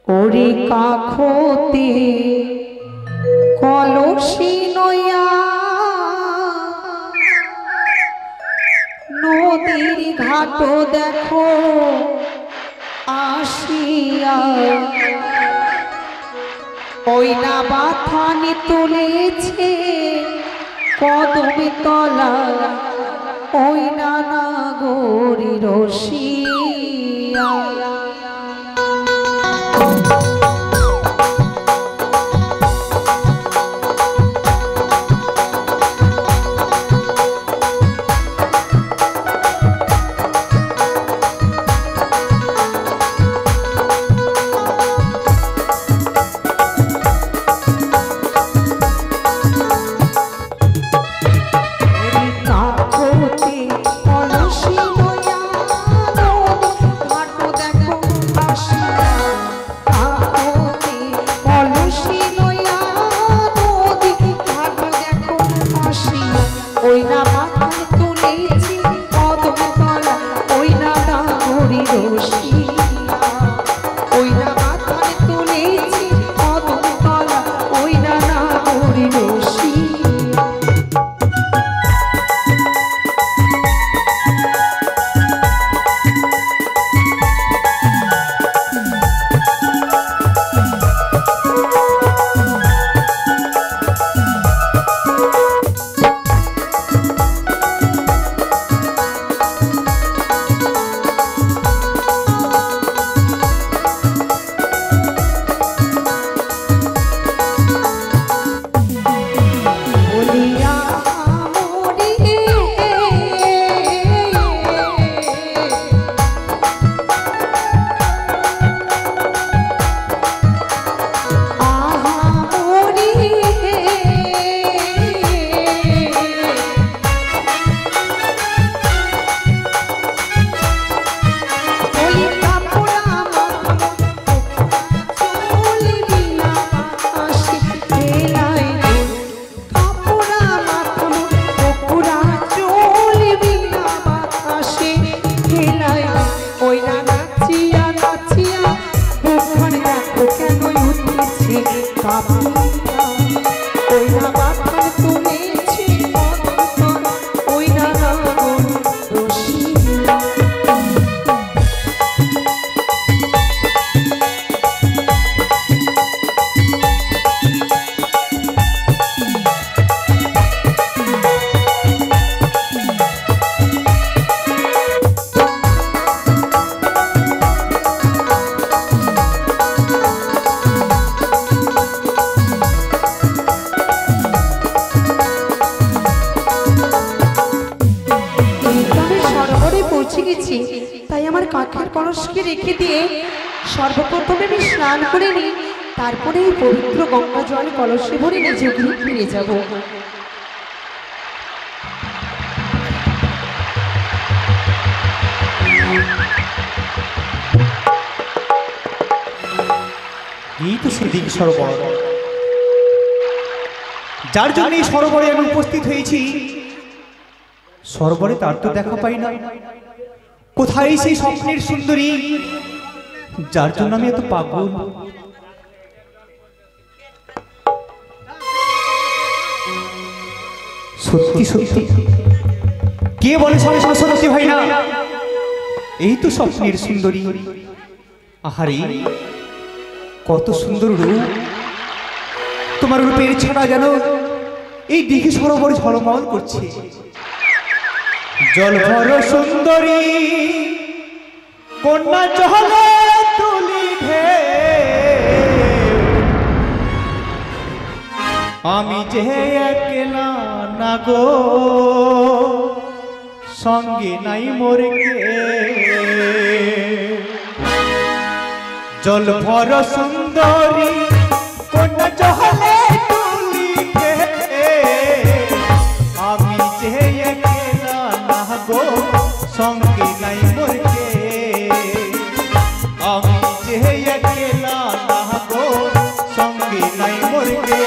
ওরে কাখতে কলসি নয়া নদীর ঘাট দেখো আসিয়া ওই না বাথানি তুলেছে কদমে তলা ওই না নাগরি রসিয়া তাই আমার কাঠের কলসকে রেখে দিয়ে সর্বপ্রথমে আমি স্নান করে নিই, তারপরে এই পবিত্র গঙ্গা জল কলসে ভরে নিজে গৃহে ফিরে যাব। এই তো সেদিন সরোবর, যার জন্য এই সরোবরে আমি উপস্থিত হয়েছি। সরোবরে তার তো দেখা পাই না। কোথায় সেই স্বপ্নের সুন্দরী যার জন্য আমি এত পাগল? সত্যি সত্যি কে বলে সত্যি ভাই না? এই তো স্বপ্নের সুন্দরী। আহারে কত সুন্দর রূপ! তোমার রূপের ছাড়া যেন এই দিঘি সরোবরে ঝলমল করছে। জল ভর সুন্দরী কন্যা জলে তুলি আমি যে একলা না গো, সঙ্গে নাই মোরে কে। জল ভর সুন্দরী কন্যা জলে তুলি আমি যে একলা না গো, সঙ্গে নাই মোরে কে। আমি যে একলা না গো, সঙ্গে নাই মোরে কে।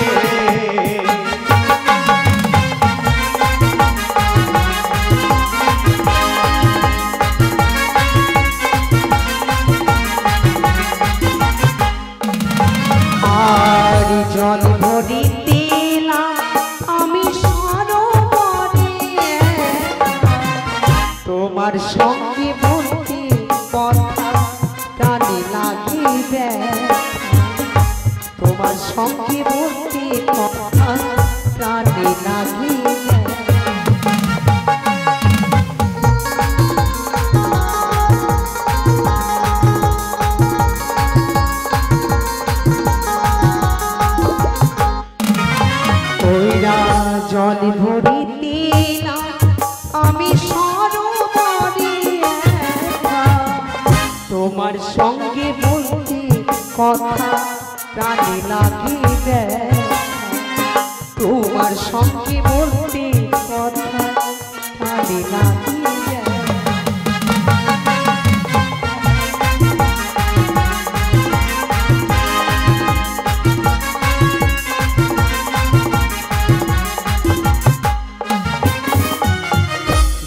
তোমার সঙ্গে বলতে কথা প্রাণে লাগে, তোমার সঙ্গে বলতে কথা প্রাণে লাগে। জল ভরিতে না আমি সরোবরে একা, তোমার সঙ্গে বলতে কথা প্রাণে লাগে, তোমার সঙ্গে বলতে কথা প্রাণে লাগে।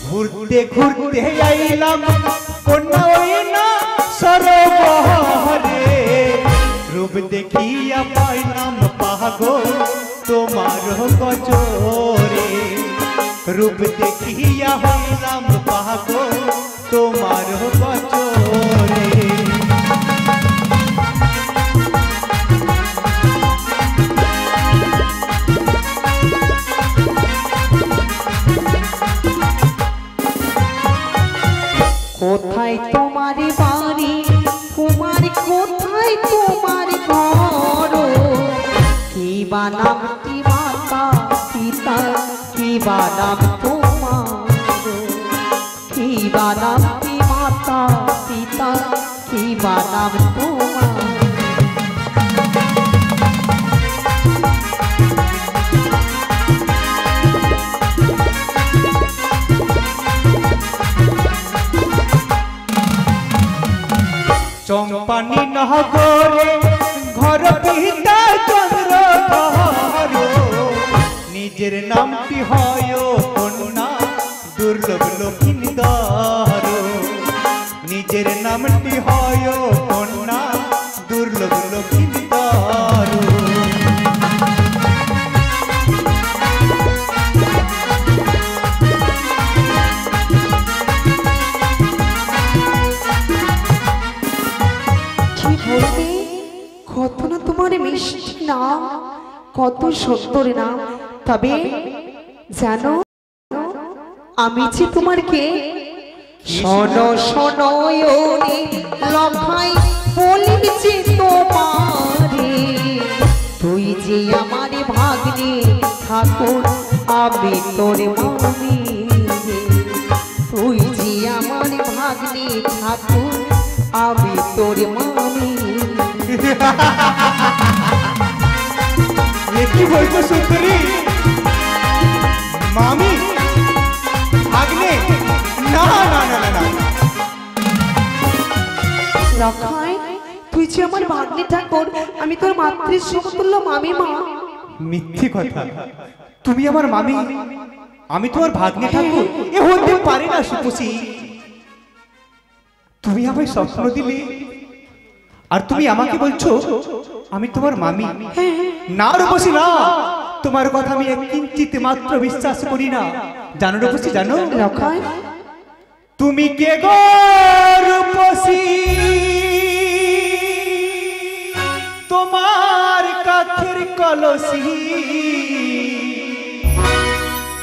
ঘুরতে ঘুরতে আইলাম কন্যা ওই না সরোবরে, রূপ দেখিয়া পাইলাম পাগল তোমার গজরে, রূপ দেখিয়া হইলাম পাগল তোমার গজরে। কোথায় তোমার বাড়ি, তোমার কোথায় তোমার ঘর, কি বা নামটি মাতা পিতা, কি বা নাম তোমার, কি বা নামটি মাতা পিতা, কি বা নাম তোমার। চম্পানি নহগরে ঘর পিতা চন্দ্র ধর, নিজের নামটি হয় কন্যা দুর্লভ লক্ষিন্দর, নিজের নামটি হয় কন্যা দুর্লভ লক্ষিন্দর। কত না তোমার মিষ্টি নাম, কত সুন্দর নাম, তবে জানো আমি যে তোমার কে? শোনো শোনো লখাই বলি যে তোমারে, তুই যে আমার ভাগ্নে ঠাকুর আমি তোর মামি, তুই যে আমার ভাগ্নে ঠাকুর আমি তোর মামি। কি বলছো সুন্দরী? মামি ভাগ্নে? না না না না না, লখাই তুই যে আমার ভাগ্নে ঠাকুর আমি তোর মাতৃ সমতুল্য মামি মা। মিথ্যে কথা, তুমি আমার মামি আমি তোমার ভাগ্নে ঠাকুর, এ হতে পারে না সুপুসি। তুমি আমায় স্বপ্ন দিলে আর তুমি আমাকে বলছো আমি তোমার মামি? না রূপসী না, তোমার কথা আমি এক কিঞ্চিত মাত্র বিশ্বাস করি না। জানো রূপসী জানো? লখাই তুমি কে গো রূপসী? তোমার কাঠের কলসি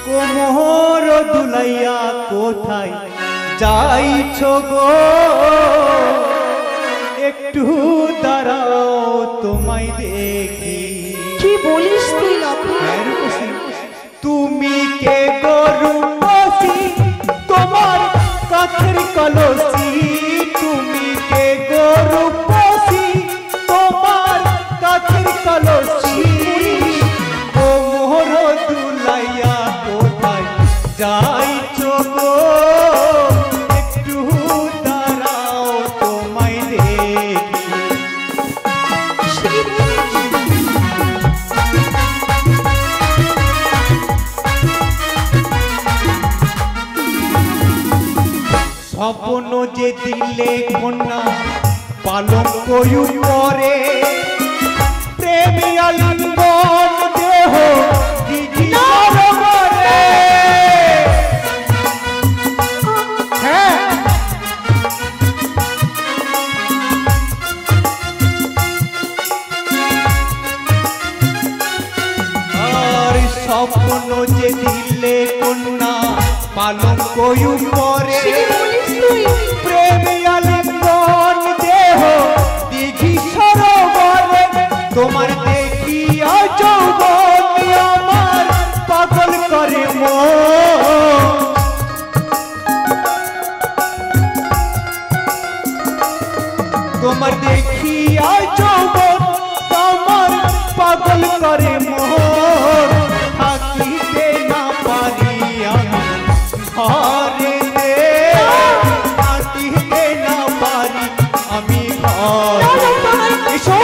কোমর দুলাইয়া কোথায় যাইছো গো? একটু দাঁড়াও তোমায় দেখি। কি বলিস তুই লখাই? তুমি কে গো রূপসী? তোমার কাঠের কলসি তুমি কে গো রূপসী? তোমার কাঠের কলসি ও মোহর দুলাইয়া কোথায় যাইছো গো? একটু দাঁড়াও তোমায় দেখি। স্বপ্ন যে দিলে কন্যা পালঙ্ক উপরে, প্রেমী আলিঙ্গন দেহ দিঘি সরোবরে। হ্যাঁ স্বপ্ন যে দিলে কন্যা পালঙ্ক উপরে কি বলিস তুই? প্রেমী আলিঙ্গন দেহ দিঘি সরোবরে তোমার দেখিয়া যৌবন আমার পাগল করে মন তোমার দেখিয়া যৌবন আমার পাগল করে মন থাকিতে না পারি আমি ঘরে থাকিতে না পারি আমি ঘরে এসো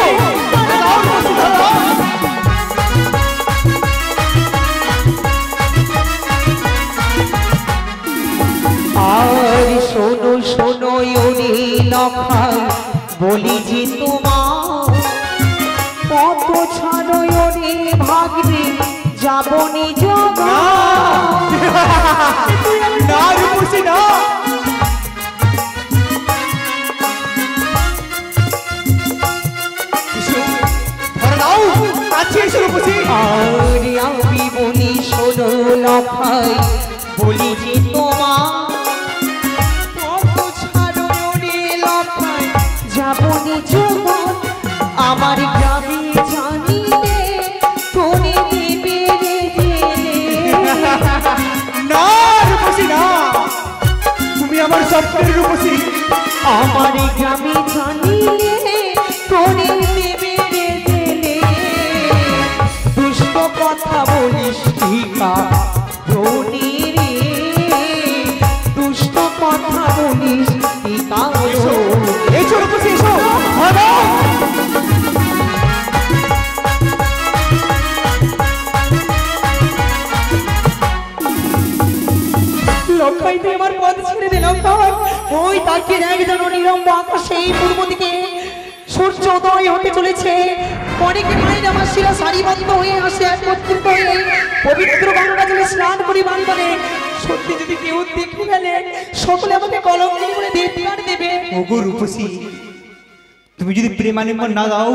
আর শোনো শোনো ইউনি লখাই বলি যে তোমার কত ছাড়ো ইউনি ভাগবে যাব নিজ না রূপসী না আর আমি বলি শোনো লখাই বলি যে তোমার কত ছাড়ো ইউনি লখাই যাব নিজ আমার গ্রামে জানিলে তোরে দিবে রে না রূপসী না তুমি আমার স্বপ্নের রূপসী আমার গ্রামে জানিলে তোরে দেবে রে জেলে দুষ্ট কথা বলিস টিকা রনি রে দুষ্ট কথা বলিস টিকা এসো রূপসী এসো লক্ষাইতে আমার পথ ছেড়ে দিলাম তার ওই তাকে একজন নিরম্ব আকাশে এই পূর্ব দিকে সূর্য উদয় হতে চলেছে অনেকে মায়ের আমার শিরা সারিবদ্ধ হয়ে আসে একত্রিত হয়ে পবিত্র গঙ্গা জলে স্নান করি বান্ধবে সত্যি যদি কেউ দেখে ফেলে সকলে আমাকে কলঙ্কিত করে দেবতার দেবে ওগো রূপসী তুমি যদি প্রেমালিঙ্গন না দাও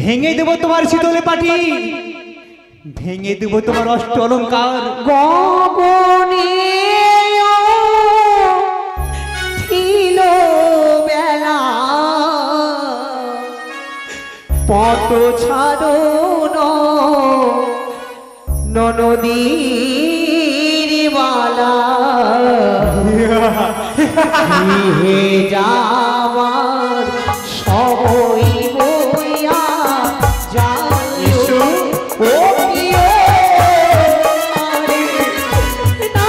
ভেঙে দেবো তোমার শীতলে পাটি ভেঙে দেবো তোমার অষ্ট অলঙ্কার গগনে ছিল বেলা পত ছাড়ো নদীর বালা হে যাওয়ার সবই বইয়া যায় ও প্রিয় আরে না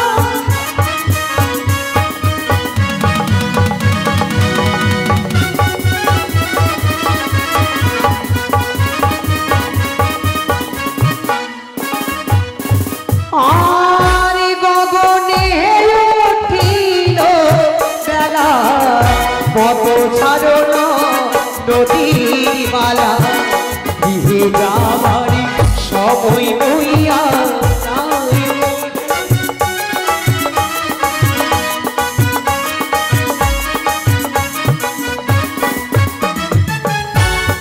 আর গগনে উঠিল বেলা পত ছাড়ো নদীর বালা গৃহে যাবারি সবই বইয়া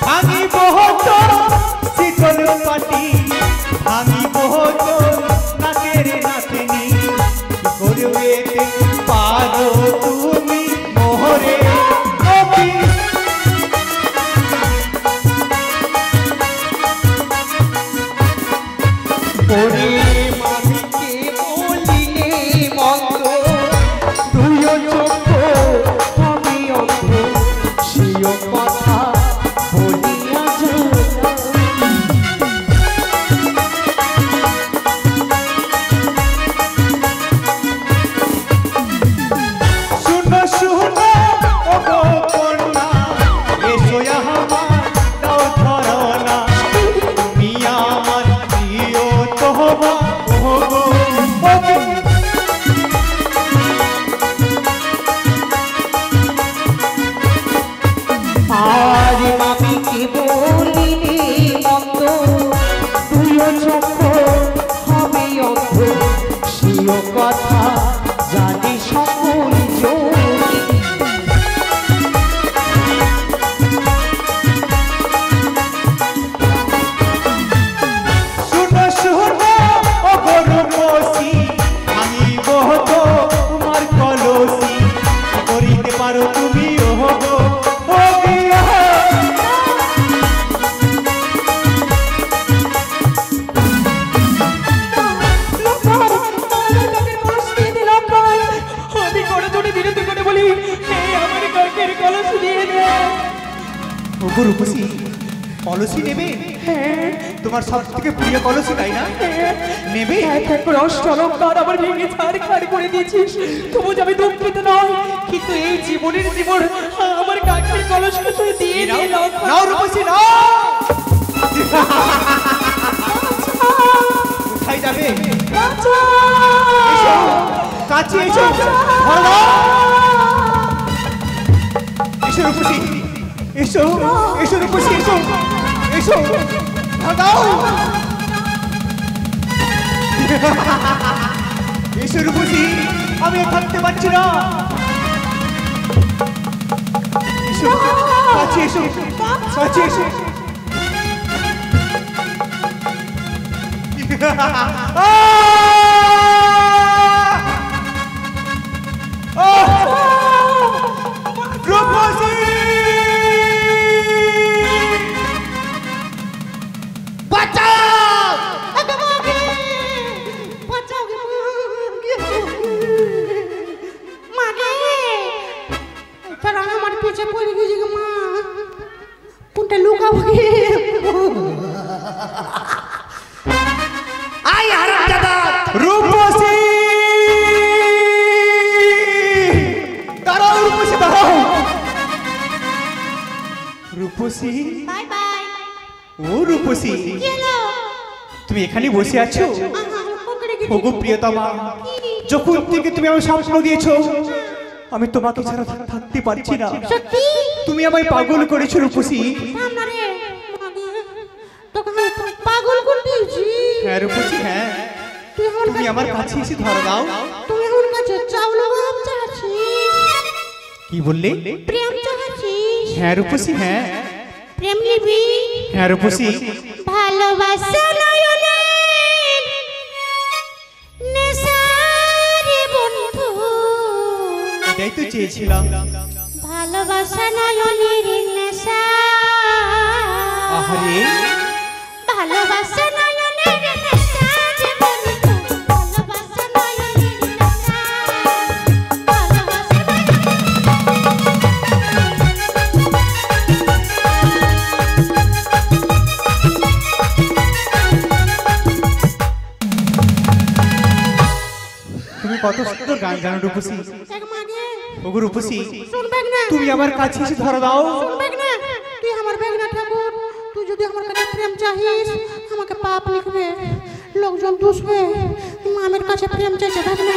ভাঙি বহুত শীতল পাটি ভাঙি বহুত নাকের নাচনি করবে পারো তুমি মোহরে কবি ওরে মামিকে বলিলে মন্দ তুইও চোখ আমি অন্ধ সেও কথা বলিয়া ওগো রূপসী, কলসি নেবে? হ্যাঁ তোমার সব থেকে প্রিয় কলসি, তাই না? নেবে? এক রস অলঙ্কার আমার ভেঙে ছাড়খাড় করে দিয়েছিস, তবু আমি দুঃখিত নয়, কিন্তু এই জীবনের জীবন আমার কাঠের কলসকে তুই দিয়ে দে। নাও রূপসী, নাও। কোথায় যাবে? এসো, কাছে এসো। ধরো নাও। এসো রূপসী, এসো, এসো রূপসী, এসো, এসো। ধরো নাও। এসো রূপসী, আমি আর থাকতে পারছি না। এসো, কাছে এসো, কাছে এসো। রূপসী! আমার পিছে পড়ে গেছে গো মা, কোনটা লুকাবো গে? আই হারামজাদা! রূপসী! দাঁড়াও রূপসী, দাঁড়াও। রূপসী, বাই বাই। ও রূপসী, কি হলো? তুমি এখানে বসে আছো? পকড়ে গেছি। ওগো প্রিয়তমা, যখন থেকে তুমি আমায় স্বপ্ন দিয়েছো, আমি তোমাকে ছাড়া থাকতে পারছি না। সত্যি? তুমি আমায় পাগল করেছো রূপসী। থাম না রে, তোকে আমি পাগল করে দিয়েছি। হ্যাঁ রূপসী, হ্যাঁ। তুমি আমার কাছে এসে ধরো দাও। তুই আমার কাছে চাউল গম চাচ্ছিস? কি বললে? প্রেম চাচ্ছিস? হ্যাঁ রূপসী, হ্যাঁ। প্রেম নিবি? হ্যাঁ রূপসী। ভালোবাসা নয়নের নেশারে বন্ধু, এটাই তো চেয়েছিলাম। ভালোবাসা নয়নের নেশা, আহারে, ভালোবাসা নয়নের নেশা রে বন্ধু, ভালোবাসা নয়নের নেশা, ভালোবাসা তুমি কত সুন্দর গান জানো রূপসী। এক মাগে ওগো রূপসী, শুনবেক না, তুমি আমার কাছে এসে ধরো দাও। শুনবেক না, তুই আমার বেগনা ঠাকুর, তুই যদি আমার কাছে প্রেম চাহিস আমাকে পাপ লিখবে, লোকজন দুষবে, মামের কাছে প্রেম চাইছে বেগনা,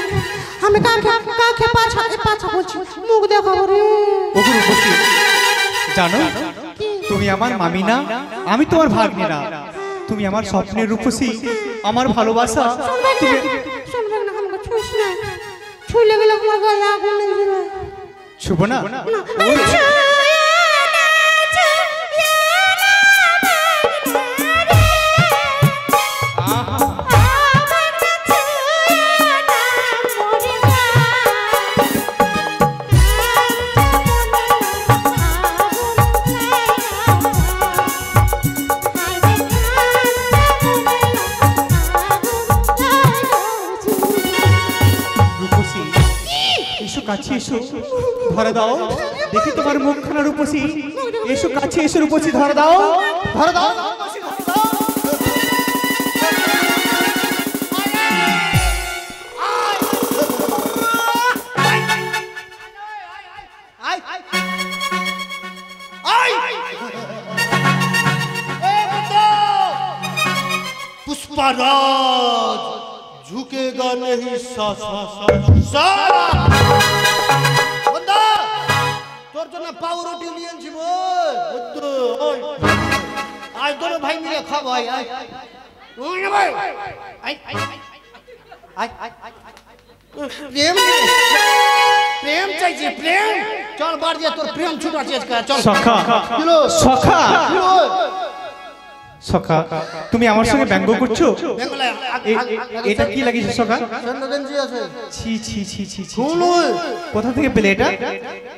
আমি কাকে কাকে পাছা পাছা বলছি, মুখ দেখাবো রে। ওগো রূপসী, জানো তুমি আমার মামি না, আমি তোমার ভাগ্নি না। তুমি আমার স্বপ্নের রূপসী, আমার ভালোবাসা। শুনবেক না, শুনবেক না, আমাকে ছুঁইস না, ছুঁইলে গেলে আমার গায়ে আগুন লেগে যাবে। শুভ না? রূপসী, এসো কাছে এসো, ধরে দাও। দেখি তোমার মুখখানা রূপসী। এসো কাছে এসো রূপসী, ধরে দাও, ধরে দাও। पुष्पराज झुकेगा नहीं सारा बंदा তোর জন্য পাউরুটি নিয়ে আনছি বল আজ তোর ভাই মিলে খা ভাই আয় ভাই প্রেম প্রেম চাইছি প্রেম চল বার দিয়ে তোর প্রেম ছুটা চেষ্টা কর চল সখা, কিলো সখা, কিলো সখা, তুমি আমার সঙ্গে ব্যঙ্গ করছো? বেঙ্গলায় এটা কি লাগিয়েছো সখা? চন্দ্রগঞ্জি আছে ছি ছি ছি ছি ছি। কোন কোথা থেকে পেলে এটা?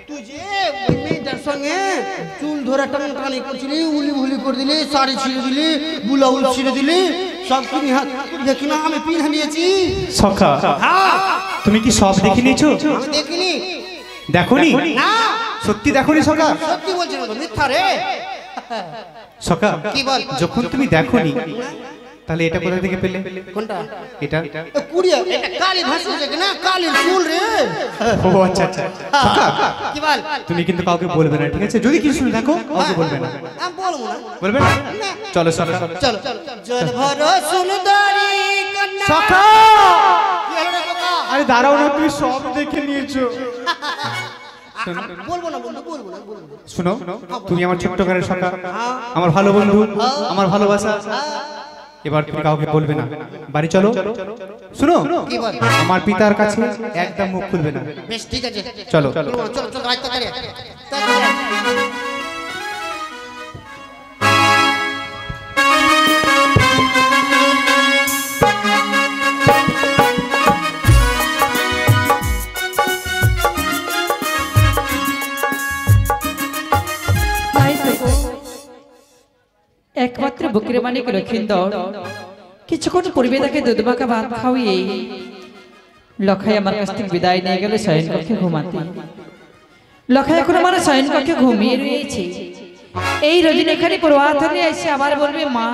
তুই যে ওই মেয়েটার সঙ্গে চুল ধরে টানাটানি করছিলি, উলি ভুলি করে দিলি, শাড়ি ছিঁড়ে দিলি, বুলাউল ছিঁড়ে দিলি, সব তুমি হাত দেখি না আমি পিন নিয়েছি। সখা, হ্যাঁ তুমি কি সব দেখে নিয়েছো? আমি দেখিনি। দেখোনি? না সত্যি দেখোনি সখা? সত্যি বলছি না তো মিথ্যা রে। সকা কি বল? যখন তুমি দেখোনি তাহলে এটা কোথা থেকে পেলে? কোনটা? এটা কুড়িয়া এটা কালি ভাষা থেকে না, কালির ফুল রে। ও আচ্ছা আচ্ছা সকা কি বল? তুমি কিন্তু কাউকে বলবে না, ঠিক আছে? যদি কিছু শুনে দেখো কাউকে বলবে না, আমি বলবো না। বলবে না? চলো সকা চলো জল ভরো সুন্দরী কন্যা। সকা কি হলো রে কাকা? আরে দাঁড়াও না, তুমি সব দেখে নিয়েছো। বলবো না বন্ধু, বলবো না, বলবো না। শুনো, তুমি আমার ছোট্ট ঘরের সকা, আমার ভালো বন্ধু, আমার ভালোবাসা। এবার তুমি কাউকে বলবে না, বাড়ি চলো। শুনো, কি বল? আমার পিতার কাছে একদম মুখ খুলবে না। বেশ ঠিক আছে, চলো চলো চলো চলো, রাত তাড়াতাড়ি তাড়াতাড়ি। তাই তো একমাত্র বুকের মানিক লক্ষিন্দর কিছুক্ষণ পূর্বে তাকে দুধমাখা ভাত খাওয়িয়ে লখাই আমার কাছ থেকে বিদায় নিয়ে গেল শয়ন কক্ষে ঘুমাতে। লখাই এখন আমার শয়ন কক্ষে ঘুমিয়ে রয়েছে। এই রজনী এখানে প্রভাত হলে এসে আবার বলবে, মা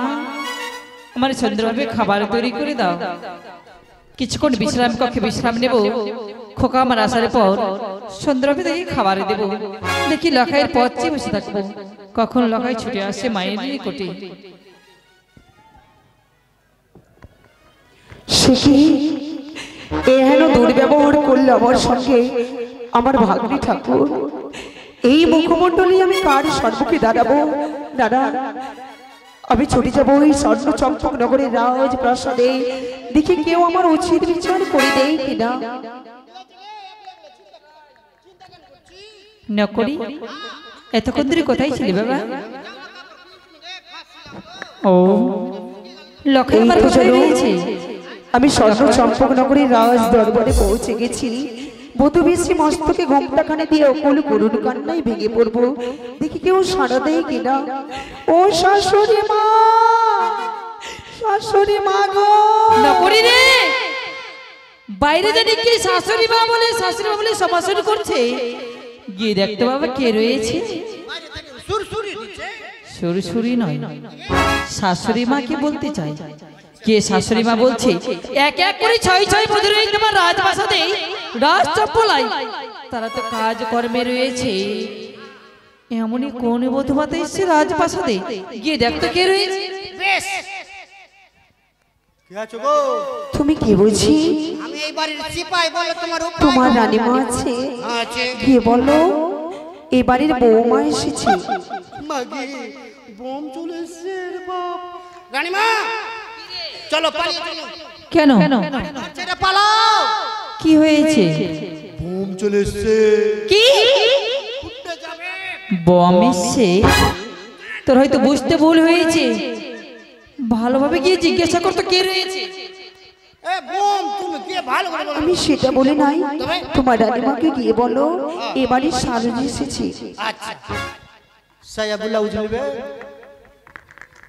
আমার সুন্দরভাবে খাবার তৈরি করে দাও। কিছুক্ষণ বিশ্রাম কক্ষে বিশ্রাম নেব, খোকা আমার আসার পর সুন্দরভাবে দেখি খাবার দেব। দেখি লখাইয়ের পথ চেয়ে বসে থাকবো, কখন লখাই ছুটে আসে মায়ের নিকটে। সে কি এহেন দুর্ব্যবহার করলো আমার সঙ্গে আমার ভাগ্নি ঠাকুর? এই মুখমণ্ডলী আমি কার সর্বকে দাঁড়াবো? দাদা, আমি ছুটে যাবো ওই স্বর্ণ চম্পক নগরের রাজপ্রাসাদে, দেখি কেউ আমার উচিত বিচার করে দেয় কিনা। নকরি, এতক্ষণ ধরে কোথায় ছিলি বাবা? ও লখাই আমার কোথায় রয়েছে? আমি স্বর্ণ চম্পক নগরের রাজ দরবারে পৌঁছে গেছি। বধূ বেশি মস্তকে ঘোমটাখানে দিয়ে অকুল করুণ কান্নায় ভেঙে পড়বো, দেখি কেউ সাড়া দেয় কিনা। ও শাশুড়ি মা, শাশুড়ি মা গো। নকরি রে, বাইরে জানি কি শাশুড়ি মা বলে সমাসন করছে। গিয়ে দেখতে বাবা কে রয়েছে। সুরসুরি নয়, শাশুড়ি মা কে বলতে চাই। কে শাশুড়ি মা বলছে? এক এক করে ছয় ছয় বধূ রয়েছে তোমার রাজপ্রাসাদে, রাজচপ্পলাই। তারা তো কাজ কর্মে রয়েছে। এমনই কোন বধূ মাতা এসছে রাজপ্রাসাদে? গিয়ে দেখতো কে রয়েছে। বেশ কি আছো গো? তুমি কি বুঝি? আমি এই বাড়ির সিপাই, বলো তোমার উপায়। তোমার রানীমা আছে? আছে। গিয়ে বলো এ বাড়ির বৌমা এসেছে। মাগি বোম চলে এসেছে রে বাপ। রানীমা চলো পালিয়ে চলো। কেন? ছেড়ে পালাও। কি হয়েছে? বোম চলে এসেছে। কি উঠতে যাবে। বম এসছে? তোর হয়তো বুঝতে ভুল হয়েছে, ভালোভাবে গিয়ে জিজ্ঞাসা করতো কে রয়েছে। এ বোম তুমি কে ভালো করে বলো। আমি সেটা বলে নাই, তোমার রানীমাকে গিয়ে বলো এ বাড়ির সারজি এসেছে। আচ্ছা সায়া ব্লাউজ নেবে?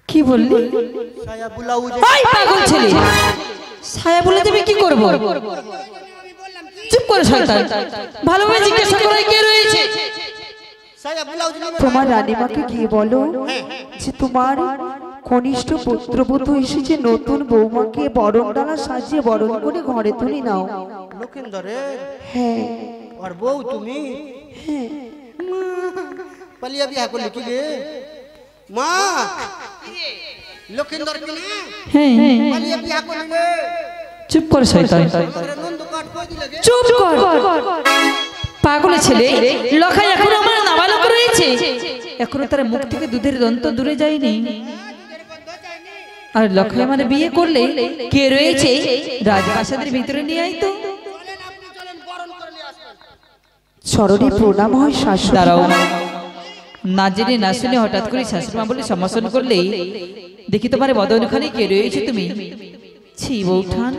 কি বললি? সায়া ব্লাউজ। ওই পাগল ছেলে, ছায়া বলে দেবে কি করব? চুপ করে শয়তান, ভালোভাবে জিজ্ঞাসা করে কে রয়েছে। সায়া ব্লাউজ নেবে? তোমার রানীমাকে গিয়ে বলো যে তোমার কনিষ্ঠ পুত্রবধূ এসেছে, নতুন বৌমাকে বরণ ডালা সাজিয়ে বরণ করে ঘরে তুলে নাও। লক্ষিন্দরের? হ্যাঁ আর বউ তুমি? হ্যাঁ। পালিয়া বিয়া করলে কি রে মা? লক্ষিন্দর কি না? হ্যাঁ, পালিয়া বিয়া করলে। চুপ করে শয়তান, নন্দ কাট কই দিলে গে? চুপ কর পাগল ছেলে। লখাই এখন আমার নাবালক রয়েছে, এখনো তার মুখ থেকে দুধের দন্ত দূরে যায়নি। আর লখাই আমার বিয়ে করলে কে রয়েছে রাজপ্রাসাদের ভিতরে নিয়ে আয় তো। চরণে প্রণাম হয় শাশুড়ি। দাঁড়াও, না জেনে না শুনে হঠাৎ করে শাশুড়িমা বলে সম্ভাষণ করলে দেখি তোমার বদনখানে কে রয়েছে তুমি। ছি বৌঠান,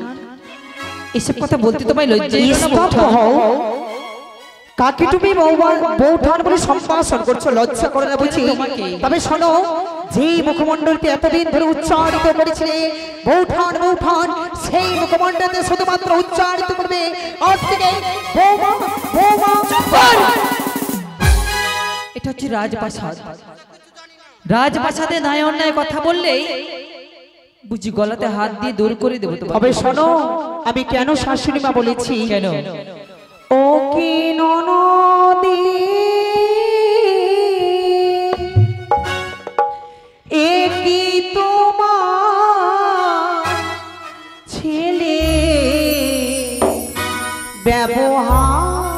এসব কথা বলতে তোমায় লজ্জা হও। কাকে তুমি বৌঠান বলে সম্ভাষণ করছো? লজ্জা করে না বুঝি? তবে শোনো, যে মুখমণ্ডলটি এতদিন ধরে উচ্চারিত করেছিলে বৌঠান বৌঠান, সেই মুখমণ্ডলতে শুধুমাত্র উচ্চারিত করবে আজ থেকে বৌমা বৌমা। এটা হচ্ছে রাজপ্রাসাদ। রাজপ্রাসাদে ন্যায় অন্যায় কথা বললেই বুঝি গলাতে হাত দিয়ে দূর করে দেবো তো। তবে শোনো, আমি কেন শাশুড়ি মা বলেছি? কেন? ও কি ননদী, এ কি তোমার ছেলে ব্যবহার,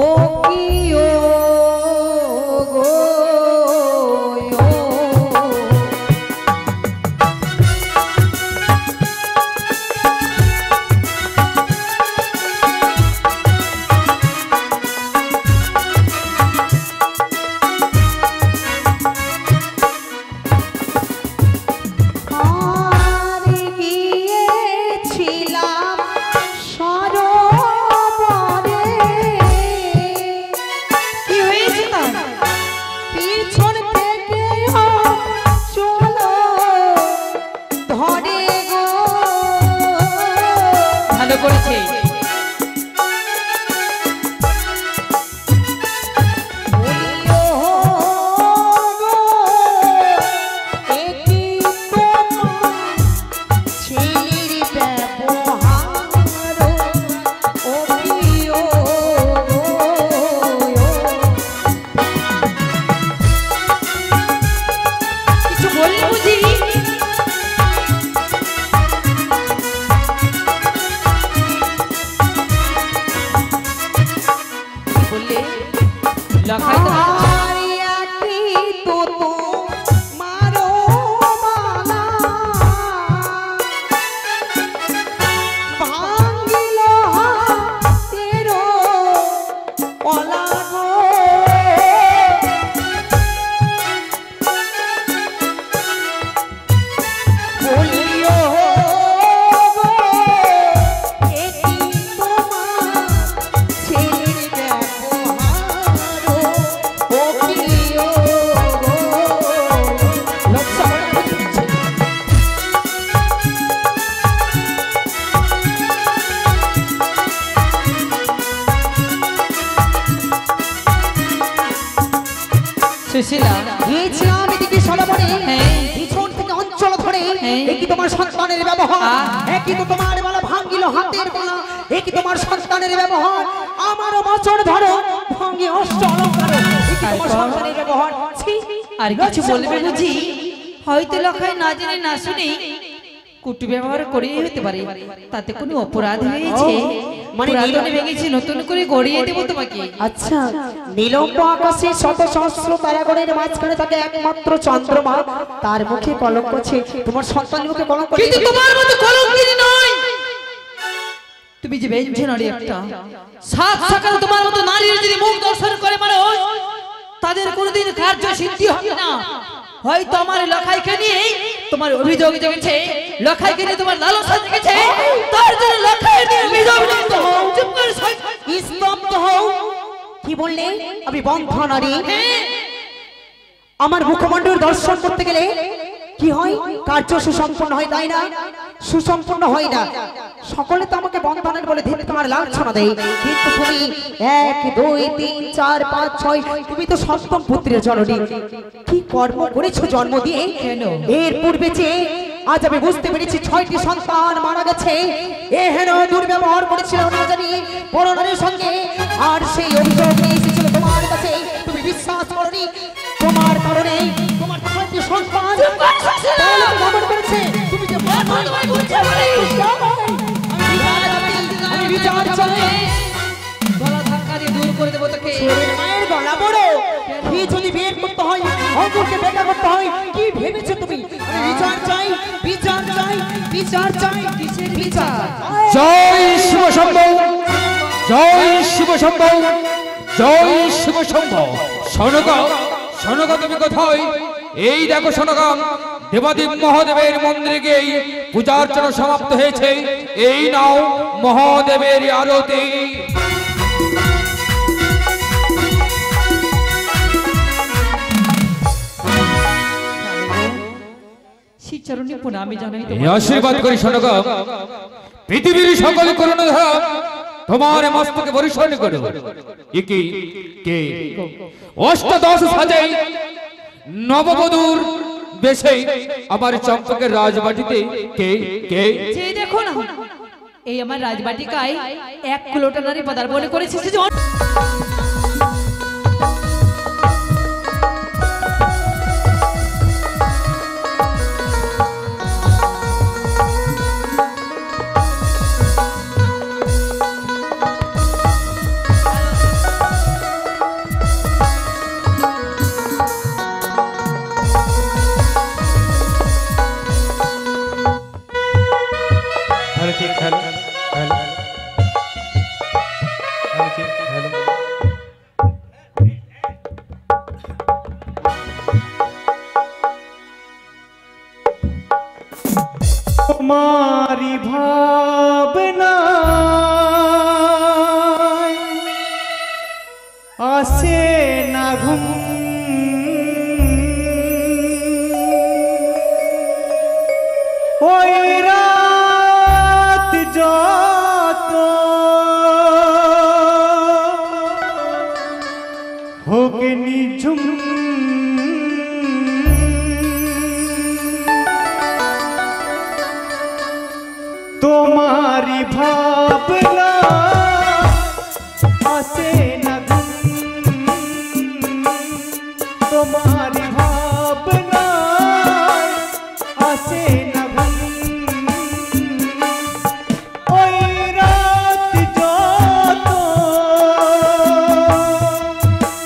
ও কি ও গো গিয়েছিলাম এদিকে সরবরে, পিছন থেকে অঞ্চল ধরে একই তোমার সন্তানের ব্যবহার, একই তো তোমার মালা ভাঙ্গিল হাতের মালা, একই তোমার সন্তানের ব্যবহার, আমারও বছর ধরো ভাঙ্গি অষ্ট অলঙ্কার, একই তোমার সন্তানের ব্যবহার। আর কিছু বলবে বুঝি? হয়তো লখায় না জেনে না শুনে কুটু ব্যবহার করে হতে পারে, তাতে কোনো অপরাধ হয়েছে? মানে পুরাতনে ভেঙেছি, নতুন করে গড়িয়ে দেবো তোমাকে। আচ্ছা, নীলম্ব আকাশে শত সহস্র তারাগণের মাঝখানে থাকে একমাত্র চন্দ্রমা, তার মুখে কলঙ্ক আছে, তোমার সন্তানের মুখে কলঙ্ক নেই। কিন্তু তোমার মতো কলঙ্কিনী নয়। তুমি যে বেঞ্চে নারী একটা, সাত সকালে তোমার মতো নারীর যদি মুখ দর্শন করে মানুষ, তাদের কোনোদিন কার্য সিদ্ধি হবে না। হয়তো আমার লখাইকে নিয়ে তোমার অভিযোগ জেগেছে, লখাইকে নিয়ে তোমার লালসা জেগেছে, তার জন্য লখাই নিয়ে অভিযোগ জেগেছে। চুপ করে স্তব্ধ হও। কি বললে? আমি বন্ধ নারী। আমার মুখমণ্ডল দর্শন করতে গেলে কি হয়? কার্য সুসম্পন্ন হয়, তাই না? সুসম্পন্ন হয় না। সকলে তো আমাকে বন্ধনের বলে ধীরে তোমার লাঞ্ছনা দেয়, কিন্তু তুমি 1 2 3 4 5 6 তুমি তো সপ্তম পুত্রের জননী। কি কর্ম করেছো জন্ম দিয়ে? এর পূর্বে যে আজ আমি বুঝতে পেরেছি 6টি সন্তান মারা গেছে, এহেন দুর্ব্যবহার করেছিল না জানি বড় নারীর সঙ্গে, আর সেই অভিযোগ নিয়ে এসেছিল তোমার কাছে, তুমি বিশ্বাস করনি। তোমার কারণে তোমার 6টি সন্তান দমন করেছে। তুমি যে আমি বিচার চাই, গলা ধাক্কা দিয়ে দূর করে দেবো তোকে। মায়ের গলা বড়, কি যদি বের করতে হয়, অঙ্গকে বেকা করতে হয়, কি ভেবেছো তুমি? আমি বিচার চাই, বিচার চাই, বিচার চাই। কিসের বিচার? জয় শিব শম্ভ, জয় শিব শম্ভ, জয় শিব শম্ভ। শোনগা, শোনগা তুমি কোথায়? এই দেখো শোনগা, দেবাদেব মহাদেবের মন্দিরে গিয়ে পূজা অর্চনা সমাপ্ত হয়েছে। এই নাও মহাদেবের আরতি। শ্রীচরণে প্রণামী জানাই। আশীর্বাদ করি শোনগা, পৃথিবীর সকল করুণাধারা তোমার মস্তকে বরিশন করো একি কে অষ্টাদশ সাজাই নববধূর বেশে আমার চম্পকের রাজবাটিতে কে কে যে দেখো না এই আমার রাজবাটিকায় 1 কিলোটা নারী পদার্পণ করেছে সে तुम्हारी भावना आसे ना घुम ओई रात जातो होके निझुम तुम्हारी भावना आसे न घुम तुम्हारी भावना आसे न घुम ओई रात जातो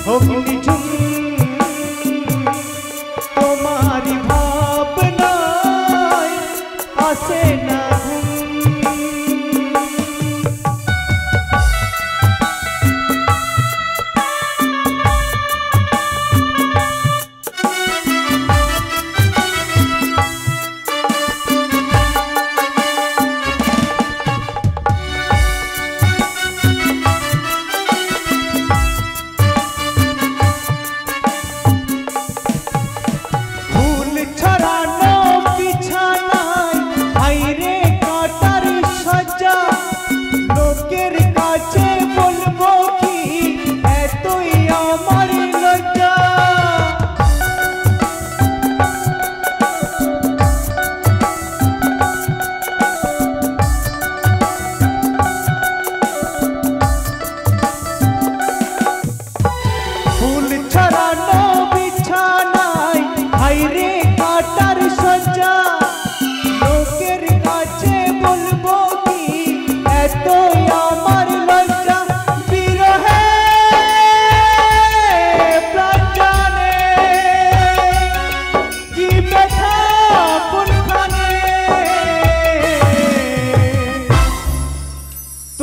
होगी झुम तुम्हारी भावना आसे न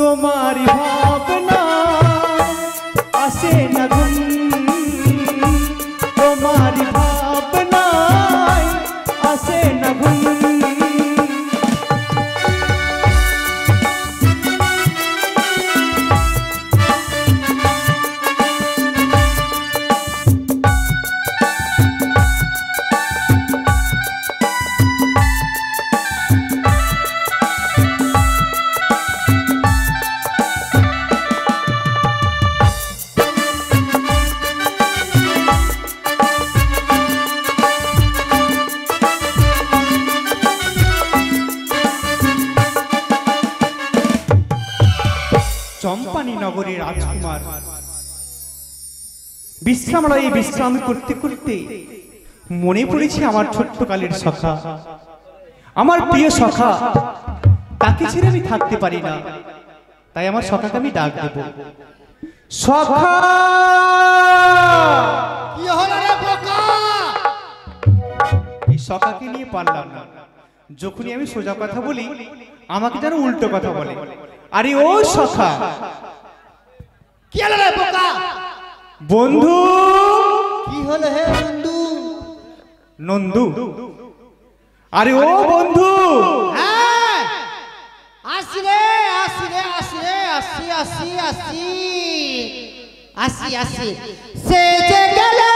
तुम्हारी भावना आसे न घुम तुम्हारी भावना आसे न घुम चम्पानी नगरी राजकुमार विश्रामालये विश्राम करते करते मने पड़ेছে আমার ছোট্টকালের সখা আমার প্রিয় সখা তাকে ছেড়ে আমি থাকতে পারি না তাই আমার সখাকে আমি ডাক দেব সখা কি হলো রে বোকা এই সখাকে নিয়ে পারলাম না যখনই আমি সোজা কথা বলি আমাকে যেন উল্টো কথা বলে আরে ও সখা কি হলো রে বোকা বন্ধু কি হলো হে বন্ধু নন্দু আরে ও বন্ধু হ্যাঁ আসি রে আসি রে আসি রে আসি আসি আসি আসি আসি সে যে গেলে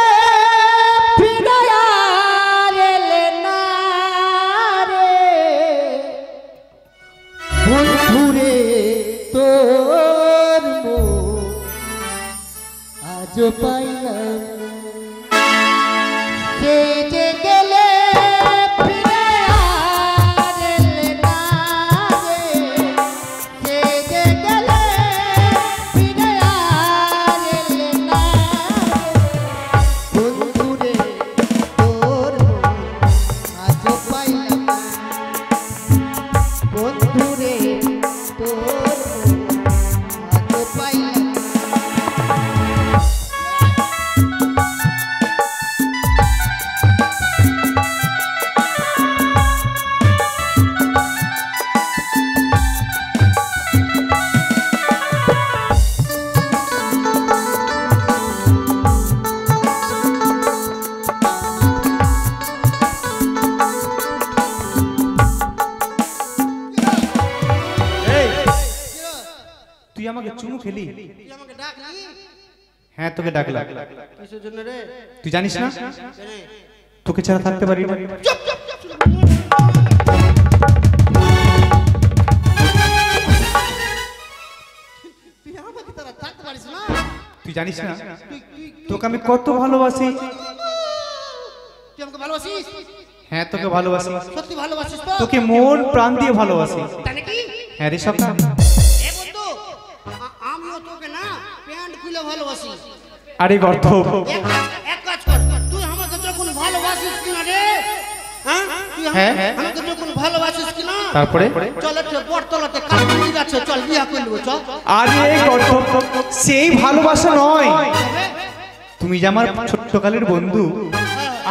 ফিরে আরে না রে বন্ধু রে তো পাইলাম সে যে গেলে ফিরে আর এলে না রে, সে যে গেলে ফিরে আর এলে না রে। বন্ধুরে তোর আজও পাইলাম না, বন্ধুরে তোর আজও পাইলাম না। তুই আমাকে চুমু খেলি? তুই আমাকে ডাকলি? হ্যাঁ তোকে ডাকলাম। কিসের জন্য রে? তুই জানিস না জানি। তোকে ছাড়া থাকতে পারি না। তুই আমাকে তারা থাকতে পারিস না? তুই জানিস না তুই তোকে আমি কত ভালোবাসি। তুই আমাকে ভালোবাসিস? হ্যাঁ তোকে ভালোবাসি, সত্যি ভালোবাসিস তো? তোকে মন প্রাণ দিয়ে ভালোবাসি। তা নাকি? হ্যাঁ রে সখা। এ বন্ধু, আমিও তোকে না প্যান্ট খুলে ভালোবাসি। আরে গর্ধ, এক কাজ কর, তুই আমাকে যখন ভালোবাসিস কিনা রে, হ্যাঁ তুই হ্যাঁ। আমাকে যখন ভালোবাসিস কিনা, তারপরে চল একটু বটতলাতে কাশ্মীর আছে, চল বিয়া করে নেবো চল। আরে গর্ধ, সেই ভালোবাসা নয়। তুমি যে আমার ছোট্টকালের বন্ধু,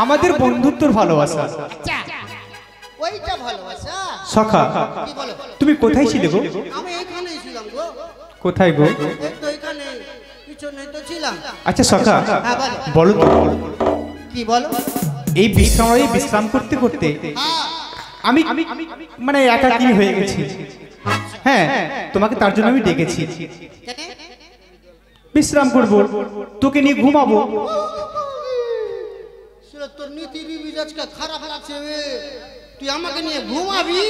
আমাদের বন্ধুত্বর ভালোবাসা। আচ্ছা, ওইটা ভালোবাসা। সখা কি বলো? তুমি কোথায় ছিলে গো? আমি এখানেই ছিলাম গো, কোথায় গো? এই তো এখানে পিছনে তো ছিলাম। আচ্ছা সখা হ্যাঁ বলো তো, কি বলো? এই বিশ্রাম করতে করতে হ্যাঁ, আমি মানে একাকী হয়ে গেছি। হ্যাঁ তোমাকে তার জন্য আমি ডেকেছি। কেন? বিশ্রাম করব, তোকে নিয়ে ঘুমাবো। শুনো, তোর নীতি বিমিজাজকে খারাপ লাগছে রে। তুই আমাকে নিয়ে ঘুমাবি?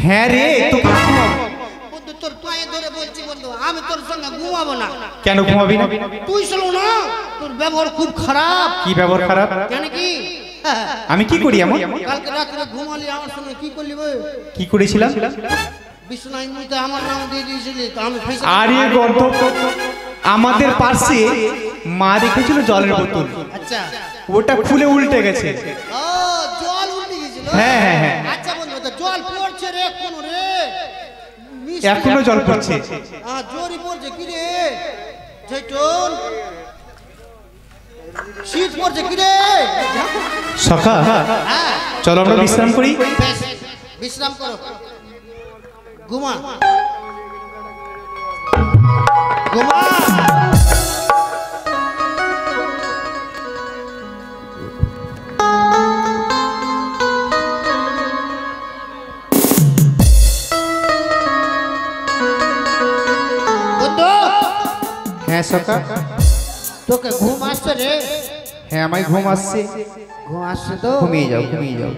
হ্যাঁ রে তোকে ঘুমাবো। বন্ধু তোর পায়ে ধরে বলছি বন্ধু, আমি তোর সঙ্গে ঘুমাবো না। কেন ঘুমাবি না? তুই শোনো না, তোর ব্যবহার খুব খারাপ। কি ব্যবহার খারাপ? কেন কি? আমি কি করি এমন? কালকে রাত্রে ঘুমালি আমার সঙ্গে কি করলি বে? কি করেছিলাম? বিছানায় মুতে আমার নাম দিয়ে দিয়েছিলি, তো আমি ফেসে। আরে গর্ধ, আমাদের পাশে মা রেখেছিল জলের বোতল, আচ্ছা, ওটা খুলে উল্টে গেছে। ও জল উল্টে গেছিল? হ্যাঁ, হ্যাঁ, হ্যাঁ। আচ্ছা বন্ধু, তো জল পড়ছে রে কোন রে? এখনো জল পড়ছে। জোরি পড়ছে কি রে? জয়টন শীত পড়ছে কি রে? সখা হ্যাঁ, চলো আমরা বিশ্রাম করি। বেশ, বিশ্রাম করো, ঘুমা ঘুমা। বন্ধু, হ্যাঁ সখা। তোকে ঘুম আসছে রে? হ্যাঁ আমায় ঘুম আসছে। ঘুম আসছে তো? ঘুমিয়ে যাও, ঘুমিয়ে যাও।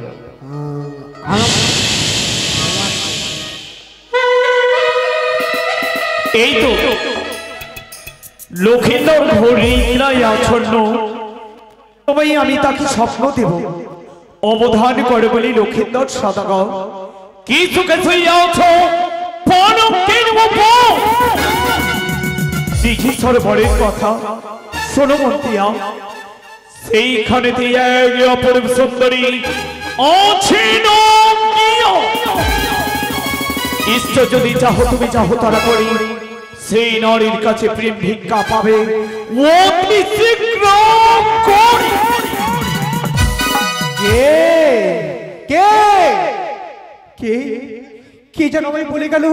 এই তো লক্ষিন্দর ঘড়িরাই আচ্ছন্ন, তবে আমি তাকে স্বপ্ন দেব। অবধান করে বলি লক্ষিন্দর সদাগর, কি চোখে শুইয়াছ পরকের উপর দিঘি সরোবরের কথা শোনো মন্তিয়া, সেইখানেতে এক অপরূপ সুন্দরী অছিন ইষ্ট যদি চাহো তুমি চাহো তারা করি, সেই নারীর কাছে প্রেম ভিক্ষা পাবে অতি শীঘ্র করি। কে কে কে কে যেন আমায় বলে গেল।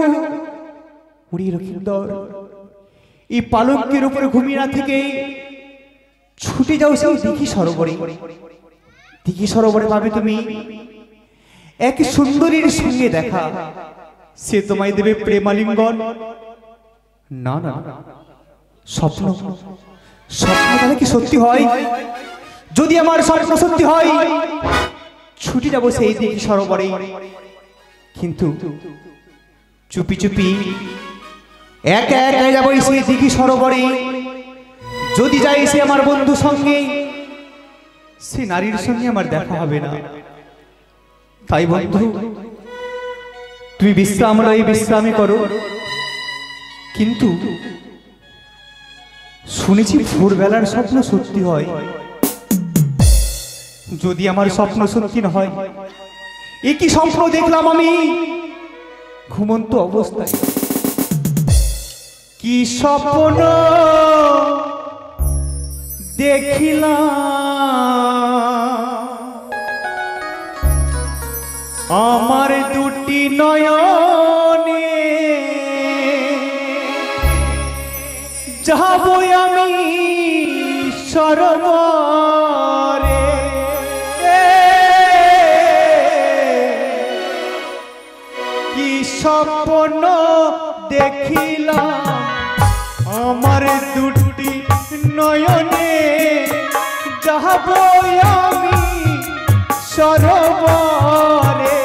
উড়ি লক্ষিন্দর, এই পালঙ্কের উপরে ঘুমিয়ে না থেকে ছুটে যাও সেই দিঘি সরোবরে। দিঘি সরোবরে পাবে তুমি এক সুন্দরীর সঙ্গে দেখা, সে তোমায় দেবে প্রেমালিঙ্গন। না না, স্বপ্ন স্বপ্ন তাহলে কি সত্যি হয়? যদি আমার স্বপ্ন সত্যি হয়, ছুটে যাবো সেই দিঘি সরোবরে। কিন্তু চুপি চুপি একা একা যাবো সেই দিঘি সরোবরে। যদি যাই সে আমার বন্ধু সঙ্গে, সে নারীর সঙ্গে আমার দেখা হবে না। তাই বন্ধু, তুমি বিশ্রাম লয়ে বিশ্রামই করো। কিন্তু শুনেছি ভোরবেলার স্বপ্ন সত্যি হয়। যদি আমার স্বপ্ন সত্যি না হয়, এ কি স্বপ্ন দেখলাম আমি ঘুমন্ত অবস্থায়? কি স্বপ্ন দেখিলাম আমার দুটি নয়নে, যাব আমি সরোবরে। কি স্বপ্ন দেখিলাম আমার দুটি নয়নে, যাব আমি সরোবরে।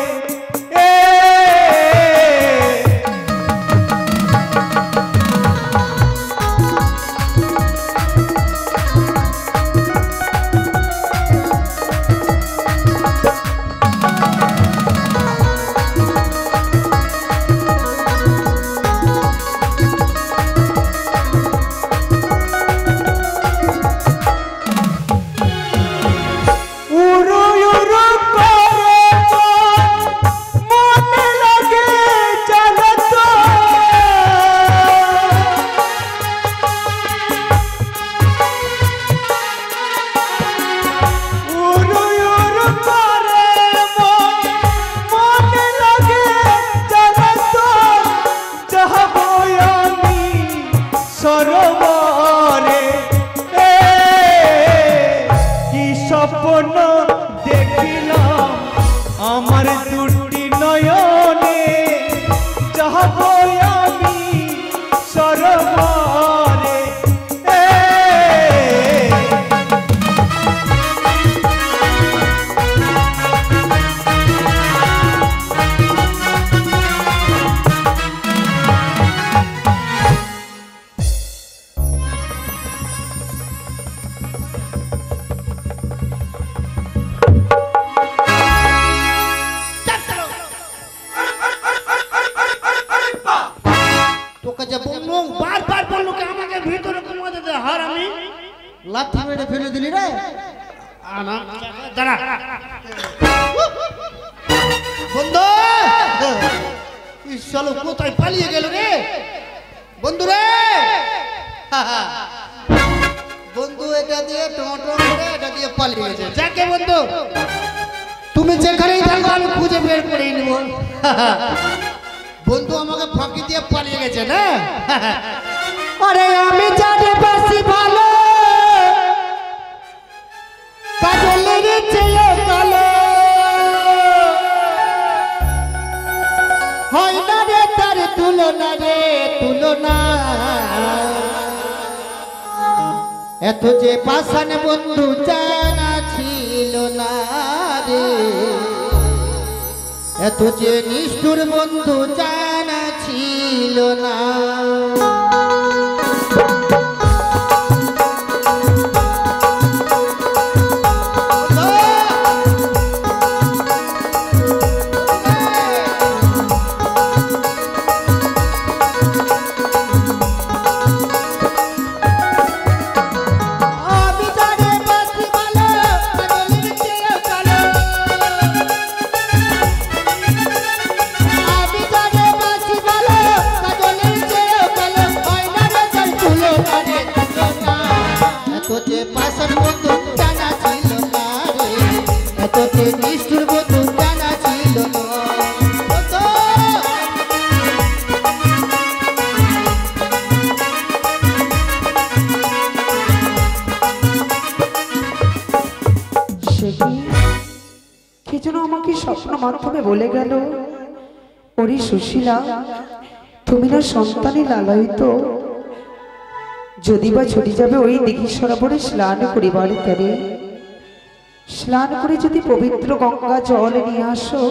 লাথি মেরে ফেলে দিলি রে। বন্ধু চলো, কোথায় পালিয়ে গেল রে বন্ধু রে? বন্ধু এটা দিয়ে টমটম করে এটা দিয়ে পালিয়ে গেছে। যাকে বন্ধু, তুমি যেখানেই থাকো আমি খুঁজে বের করে নিব। বন্ধু আমাকে ফাঁকি দিয়ে পালিয়ে গেছে না? আরে আমি জানি বাসি ভালো, কাজলের চেয়ে কালো হয় না রে তার তুলনা রে তুলনা। এত যে পাষাণ বন্ধু জানা ছিল না রে, এত যে নিষ্ঠুর বন্ধু জানা ছিল না। স্বপ্ন মাধ্যমে বলে গেল, ওরে সুশীলা, তুমি না সন্তানে লালায়িত, যদি বা ছুটি যাবে ওই দিঘি সরোবরে স্নান করিবার তরে, স্নান করে যদি পবিত্র গঙ্গা জল নিয়ে আসো,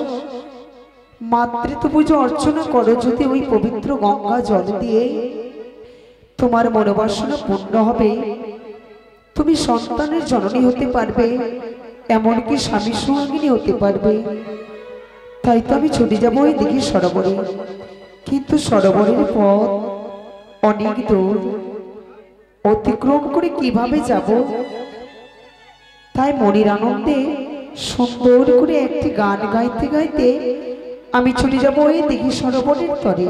মাতৃত্ব পুজো অর্চনা করো যদি ওই পবিত্র গঙ্গা জল দিয়ে, তোমার মনোবাসনা পূর্ণ হবে। তুমি সন্তানের জননী হতে পারবে, এমনকি স্বামী সোহাগিনী হতে পারবে। তাই তো আমি ছুটে যাবো ওই দিঘির সরোবরে। কিন্তু সরোবরের পথ অনেক দূর, অতিক্রম করে কিভাবে যাব? তাই মনের আনন্দে সুন্দর করে একটি গান গাইতে গাইতে আমি ছুটে যাবো ওই দিঘির সরোবরের তরে।